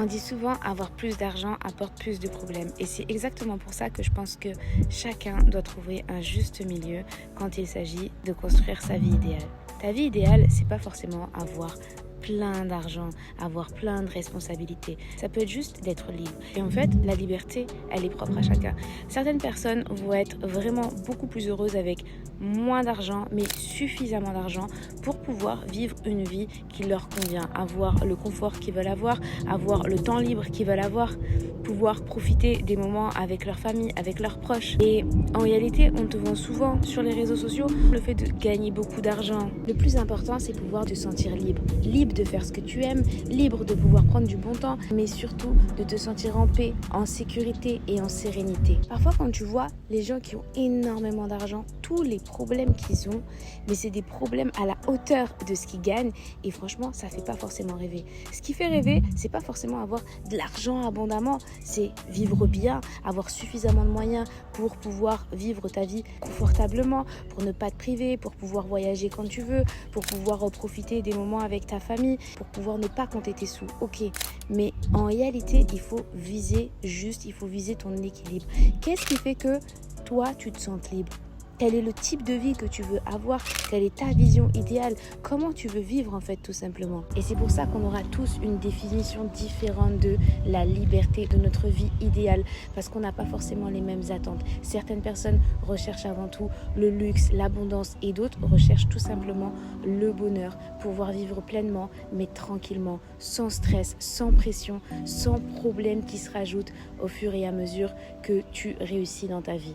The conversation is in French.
On dit souvent avoir plus d'argent apporte plus de problèmes et c'est exactement pour ça que je pense que chacun doit trouver un juste milieu quand il s'agit de construire sa vie idéale. Ta vie idéale, c'est pas forcément avoir plein d'argent, avoir plein de responsabilités. Ça peut être juste d'être libre. Et en fait, la liberté, elle est propre à chacun. Certaines personnes vont être vraiment beaucoup plus heureuses avec moins d'argent, mais suffisamment d'argent pour pouvoir vivre une vie qui leur convient, avoir le confort qu'ils veulent avoir le temps libre qu'ils veulent avoir, pouvoir profiter des moments avec leur famille, avec leurs proches. Et en réalité, on te vend souvent sur les réseaux sociaux le fait de gagner beaucoup d'argent. Le plus important, c'est pouvoir te sentir libre. Libre de faire ce que tu aimes, libre de pouvoir prendre du bon temps, mais surtout de te sentir en paix, en sécurité et en sérénité. Parfois, quand tu vois les gens qui ont énormément d'argent, tous les problèmes qu'ils ont, mais c'est des problèmes à la hauteur de ce qu'ils gagnent et franchement, ça fait pas forcément rêver. Ce qui fait rêver, c'est pas forcément avoir de l'argent abondamment, c'est vivre bien, avoir suffisamment de moyens pour pouvoir vivre ta vie confortablement, pour ne pas te priver, pour pouvoir voyager quand tu veux, pour pouvoir profiter des moments avec ta famille, pour pouvoir ne pas compter tes sous. Ok, mais en réalité, il faut viser juste, il faut viser ton équilibre. Qu'est-ce qui fait que toi, tu te sens libre ? Quel est le type de vie que tu veux avoir? Quelle est ta vision idéale? Comment tu veux vivre en fait tout simplement? Et c'est pour ça qu'on aura tous une définition différente de la liberté, de notre vie idéale, parce qu'on n'a pas forcément les mêmes attentes. Certaines personnes recherchent avant tout le luxe, l'abondance et d'autres recherchent tout simplement le bonheur, pouvoir vivre pleinement mais tranquillement, sans stress, sans pression, sans problème qui se rajoutent au fur et à mesure que tu réussis dans ta vie.